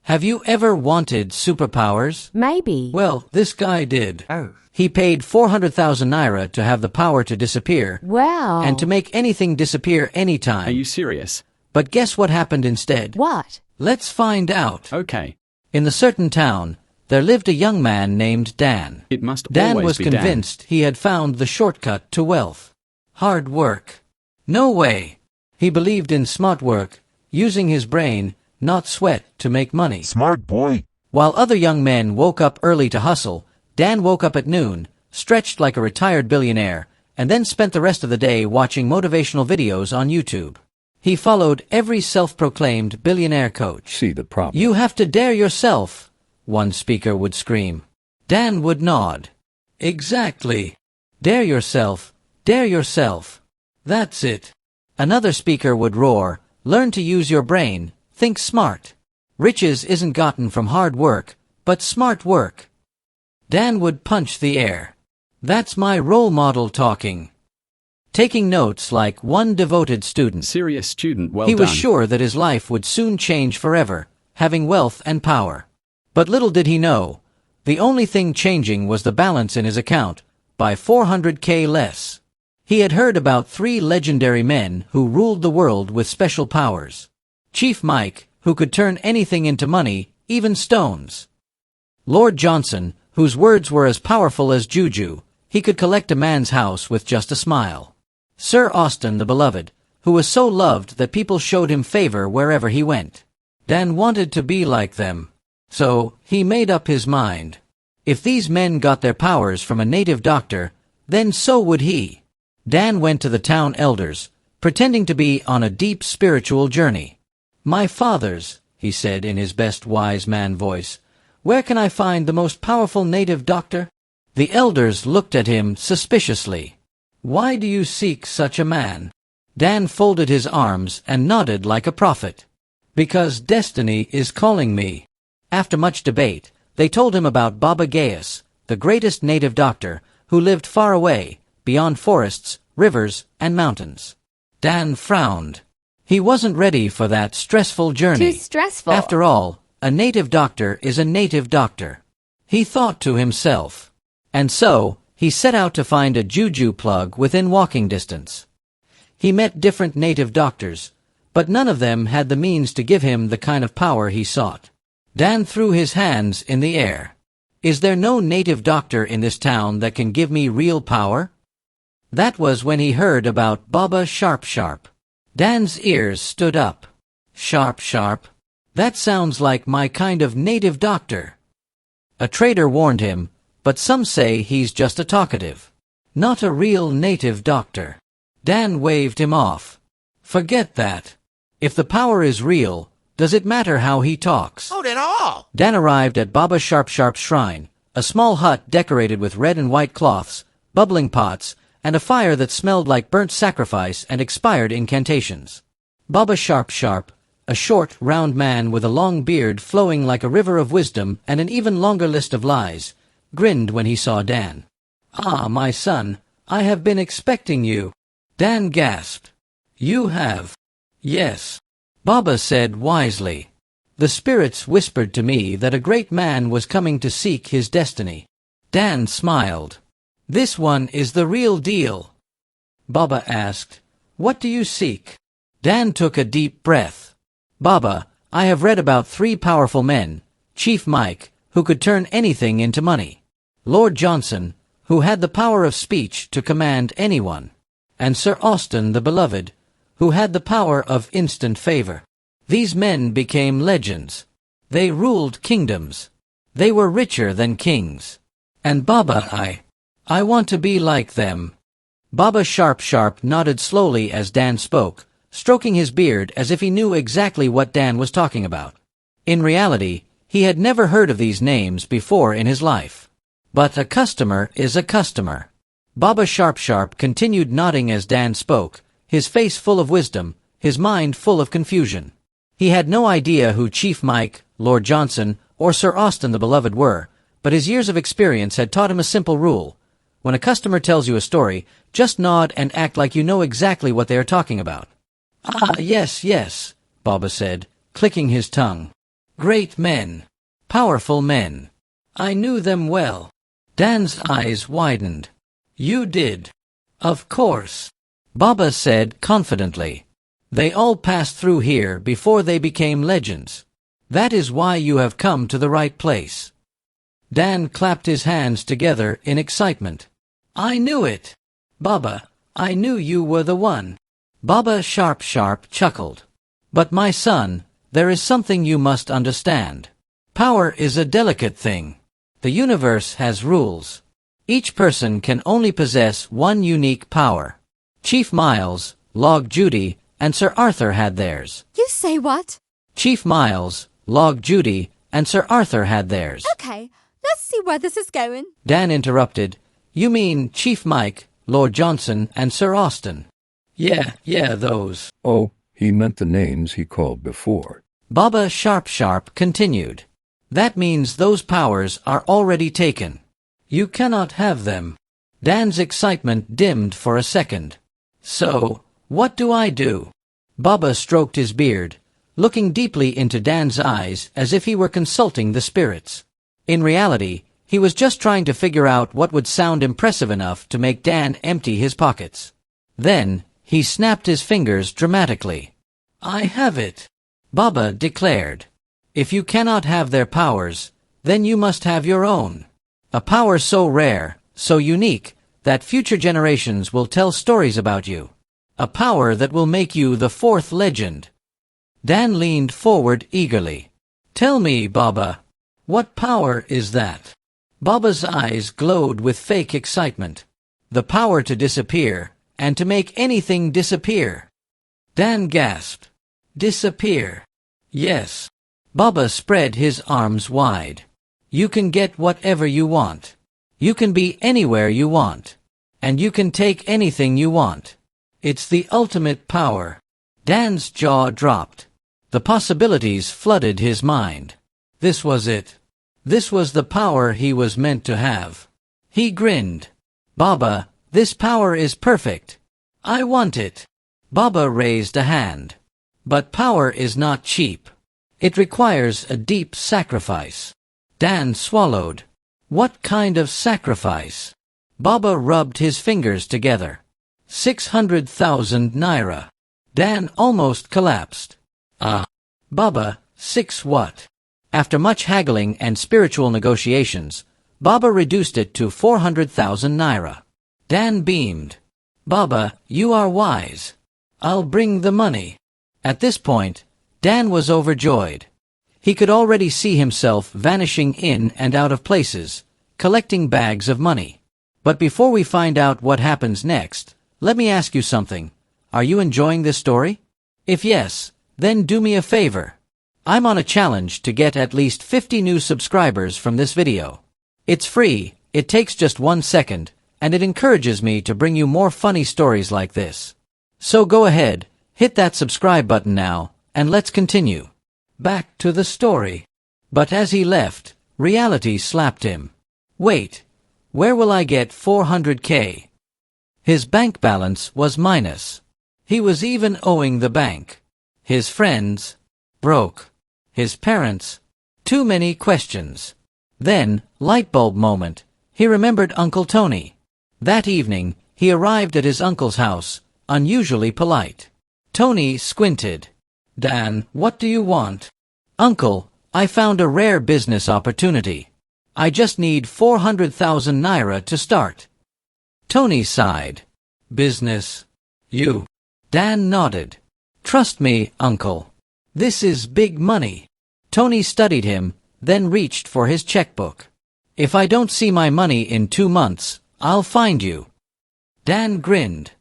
Have you ever wanted superpowers? Maybe. Well, this guy did. Oh. He paid 400,000 naira to have the power to disappear. Wow. And to make anything disappear anytime. Are you serious? But guess what happened instead? What? Let's find out. Okay. In the certain town, there lived a young man named Dan. It must Dan always was be convinced he had found the shortcut to wealth. Hard work. No way. He believed in smart work, using his brain, not sweat, to make money. Smart boy. While other young men woke up early to hustle, Dan woke up at noon, stretched like a retired billionaire, and then spent the rest of the day watching motivational videos on YouTube. He followed every self-proclaimed billionaire coach. See the problem. "You have to dare yourself," one speaker would scream. Dan would nod. "Exactly. Dare yourself. Dare yourself. That's it." Another speaker would roar, "Learn to use your brain. Think smart. Riches isn't gotten from hard work, but smart work." Dan would punch the air. "That's my role model talking." Taking notes like one devoted student. Serious student, well He done. was sure that his life would soon change forever, having wealth and power. But little did he know, the only thing changing was the balance in his account, by 400K less. He had heard about 3 legendary men who ruled the world with special powers. Chief Mike, who could turn anything into money, even stones. Lord Johnson, whose words were as powerful as juju, he could collect a man's house with just a smile. Sir Austen the Beloved, who was so loved that people showed him favor wherever he went. Dan wanted to be like them. So, he made up his mind. If these men got their powers from a native doctor, then so would he. Dan went to the town elders, pretending to be on a deep spiritual journey. "My fathers," he said in his best wise man voice, "where can I find the most powerful native doctor?" The elders looked at him suspiciously. "Why do you seek such a man?" Dan folded his arms and nodded like a prophet. "Because destiny is calling me." After much debate, they told him about Baba Gayus, the greatest native doctor, who lived far away, beyond forests, rivers, and mountains. Dan frowned. He wasn't ready for that stressful journey. Too stressful. After all, a native doctor is a native doctor. He thought to himself. And so, he set out to find a juju plug within walking distance. He met different native doctors, but none of them had the means to give him the kind of power he sought. Dan threw his hands in the air. "Is there no native doctor in this town that can give me real power?" That was when he heard about Baba Sharp Sharp. Dan's ears stood up. Sharp Sharp? That sounds like my kind of native doctor. A trader warned him, but some say he's just a talkative. Not a real native doctor. Dan waved him off. "Forget that. If the power is real, does it matter how he talks?" Not at all. Dan arrived at Baba Sharp Sharp's shrine, a small hut decorated with red and white cloths, bubbling pots, and a fire that smelled like burnt sacrifice and expired incantations. Baba Sharp Sharp, a short, round man with a long beard flowing like a river of wisdom and an even longer list of lies, grinned when he saw Dan. "Ah, my son, I have been expecting you." Dan gasped. "You have?" "Yes." Baba said wisely. "The spirits whispered to me that a great man was coming to seek his destiny." Dan smiled. "This one is the real deal." Baba asked, "What do you seek?" Dan took a deep breath. "Baba, I have read about 3 powerful men, Chief Mike, who could turn anything into money. Lord Johnson, who had the power of speech to command anyone. And Sir Austen the Beloved, who had the power of instant favor. These men became legends. They ruled kingdoms. They were richer than kings. And Baba, I want to be like them." Baba Sharp Sharp nodded slowly as Dan spoke, stroking his beard as if he knew exactly what Dan was talking about. In reality, he had never heard of these names before in his life. But a customer is a customer. Baba Sharp Sharp continued nodding as Dan spoke, his face full of wisdom, his mind full of confusion. He had no idea who Chief Mike, Lord Johnson, or Sir Austen the Beloved were, but his years of experience had taught him a simple rule. When a customer tells you a story, just nod and act like you know exactly what they are talking about. "Ah, yes, yes," Baba said, clicking his tongue. Great men. Powerful men. I knew them well. Dan's eyes widened. You did. Of course. Baba said confidently. They all passed through here before they became legends. That is why you have come to the right place. Dan clapped his hands together in excitement. I knew it. Baba, I knew you were the one. Baba Sharp chuckled. But my son, there is something you must understand. Power is a delicate thing. The universe has rules. Each person can only possess one unique power. Chief Miles, Log Judy, and Sir Arthur had theirs. You say what? Chief Miles, Log Judy, and Sir Arthur had theirs. Okay, let's see where this is going. Dan interrupted. You mean Chief Mike, Lord Johnson, and Sir Austin? Yeah, those. Oh, he meant the names he called before. Baba Sharp continued. That means those powers are already taken. You cannot have them. Dan's excitement dimmed for a second. So, what do I do? Baba stroked his beard, looking deeply into Dan's eyes as if he were consulting the spirits. In reality, he was just trying to figure out what would sound impressive enough to make Dan empty his pockets. Then, he snapped his fingers dramatically. I have it, Baba declared. If you cannot have their powers, then you must have your own. A power so rare, so unique, that future generations will tell stories about you. A power that will make you the fourth legend. Dan leaned forward eagerly. Tell me, Baba, what power is that? Baba's eyes glowed with fake excitement. The power to disappear, and to make anything disappear. Dan gasped. Disappear. Yes. Baba spread his arms wide. You can get whatever you want. You can be anywhere you want. And you can take anything you want. It's the ultimate power. Dan's jaw dropped. The possibilities flooded his mind. This was it. This was the power he was meant to have. He grinned. Baba, this power is perfect. I want it. Baba raised a hand. But power is not cheap. It requires a deep sacrifice. Dan swallowed. What kind of sacrifice? Baba rubbed his fingers together. 600,000 naira. Dan almost collapsed. Baba, 6 what? After much haggling and spiritual negotiations, Baba reduced it to 400,000 naira. Dan beamed. Baba, you are wise. I'll bring the money. At this point, Dan was overjoyed. He could already see himself vanishing in and out of places, collecting bags of money. But before we find out what happens next, let me ask you something. Are you enjoying this story? If yes, then do me a favor. I'm on a challenge to get at least 50 new subscribers from this video. It's free, it takes just 1 second, and it encourages me to bring you more funny stories like this. So go ahead, hit that subscribe button now, and let's continue. Back to the story. But as he left, reality slapped him. Wait, where will I get 400K? His bank balance was minus. He was even owing the bank. His friends, broke. His parents, too many questions. Then, light bulb moment, he remembered Uncle Tony. That evening, he arrived at his uncle's house, unusually polite. Tony squinted. Dan, what do you want? Uncle, I found a rare business opportunity. I just need 400,000 naira to start. Tony sighed. Business? You? Dan nodded. Trust me, Uncle. This is big money. Tony studied him, then reached for his checkbook. If I don't see my money in 2 months, I'll find you. Dan grinned.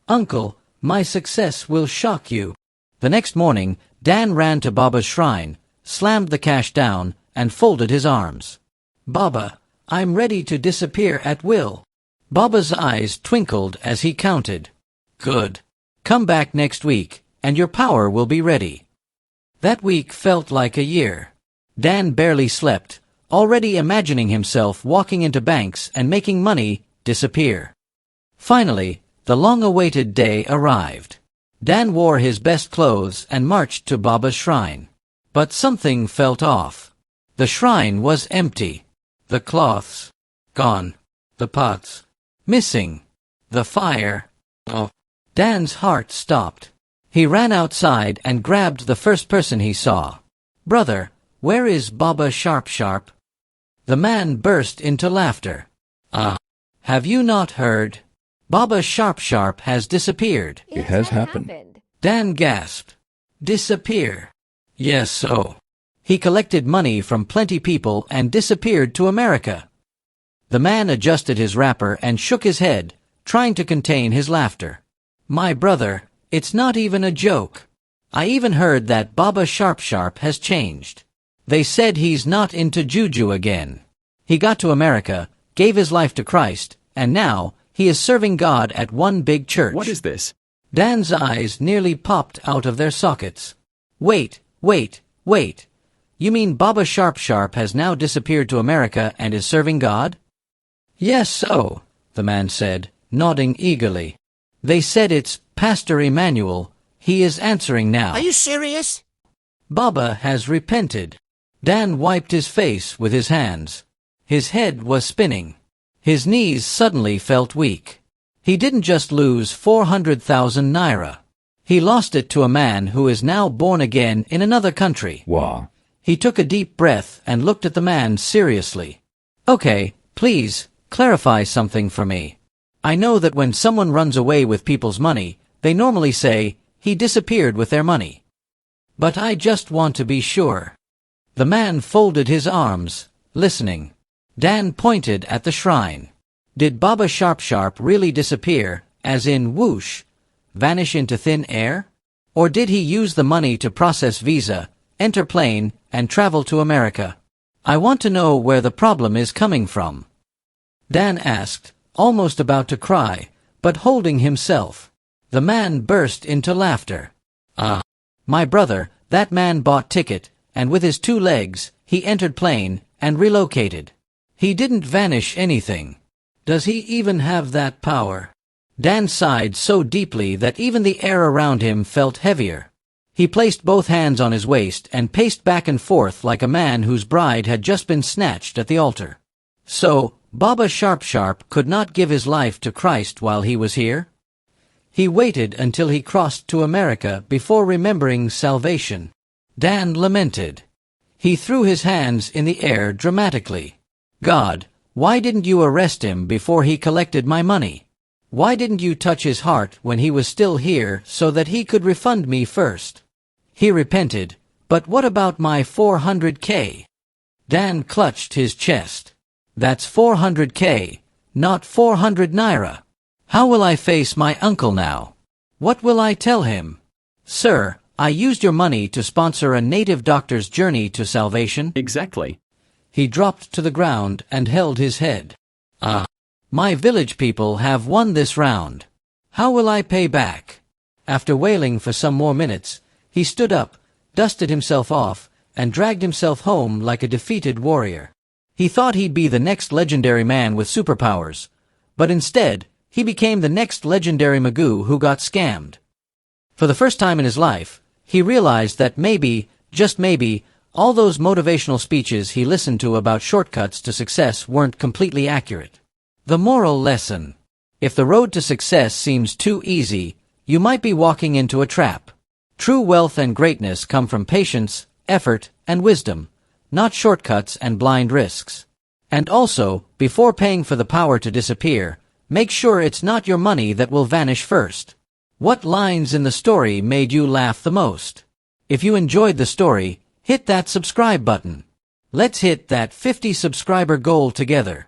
Uncle, my success will shock you. The next morning, Dan ran to Baba's shrine, slammed the cash down, and folded his arms. Baba, I'm ready to disappear at will. Baba's eyes twinkled as he counted. Good. Come back next week, and your power will be ready. That week felt like a year. Dan barely slept, already imagining himself walking into banks and making money disappear. Finally, the long-awaited day arrived. Dan wore his best clothes and marched to Baba's shrine. But something felt off. The shrine was empty. The cloths gone. The pots missing. The fire. Oh. Dan's heart stopped. He ran outside and grabbed the first person he saw. "Brother, where is Baba Sharp Sharp?" The man burst into laughter. Have you not heard? Baba Sharp Sharp has disappeared." It has happened. Dan gasped. "Disappear?" "Yes, so." "He collected money from plenty people and disappeared to America." The man adjusted his wrapper and shook his head, trying to contain his laughter. "My brother, it's not even a joke. I even heard that Baba Sharp Sharp has changed. They said he's not into juju again. He got to America, gave his life to Christ, and now he is serving God at one big church." What is this? Dan's eyes nearly popped out of their sockets. Wait. You mean Baba Sharp Sharp has now disappeared to America and is serving God?" "Yes, so," the man said, nodding eagerly. "They said it's Pastor Emmanuel. He is answering now." Are you serious? "Baba has repented." Dan wiped his face with his hands. His head was spinning. His knees suddenly felt weak. He didn't just lose 400,000 naira. He lost it to a man who is now born again in another country. Wow. He took a deep breath and looked at the man seriously. "Okay, please, clarify something for me. I know that when someone runs away with people's money, they normally say, 'He disappeared with their money.' But I just want to be sure." The man folded his arms, listening. Dan pointed at the shrine. "Did Baba Sharp Sharp really disappear, as in whoosh, vanish into thin air? Or did he use the money to process visa, enter plane, and travel to America? I want to know where the problem is coming from." Dan asked, almost about to cry, but holding himself. The man burst into laughter. My brother, that man bought ticket, and with his 2 legs, he entered plane, and relocated. He didn't vanish anything. Does he even have that power?" Dan sighed so deeply that even the air around him felt heavier. He placed both hands on his waist and paced back and forth like a man whose bride had just been snatched at the altar. "So, Baba Sharp Sharp could not give his life to Christ while he was here? He waited until he crossed to America before remembering salvation." Dan lamented. He threw his hands in the air dramatically. "God, why didn't you arrest him before he collected my money? Why didn't you touch his heart when he was still here so that he could refund me first?" He repented, "But what about my 400K? Dan clutched his chest. "That's 400K, not 400 naira. How will I face my uncle now? What will I tell him? Sir, I used your money to sponsor a native doctor's journey to salvation." Exactly. He dropped to the ground and held his head. My village people have won this round. How will I pay back?" After wailing for some more minutes, he stood up, dusted himself off, and dragged himself home like a defeated warrior. He thought he'd be the next legendary man with superpowers, but instead, he became the next legendary Magoo who got scammed. For the first time in his life, he realized that maybe, just maybe, all those motivational speeches he listened to about shortcuts to success weren't completely accurate. The moral lesson: if the road to success seems too easy, you might be walking into a trap. True wealth and greatness come from patience, effort, and wisdom, not shortcuts and blind risks. And also, before paying for the power to disappear, make sure it's not your money that will vanish first. What lines in the story made you laugh the most? If you enjoyed the story, hit that subscribe button. Let's hit that 50 subscriber goal together.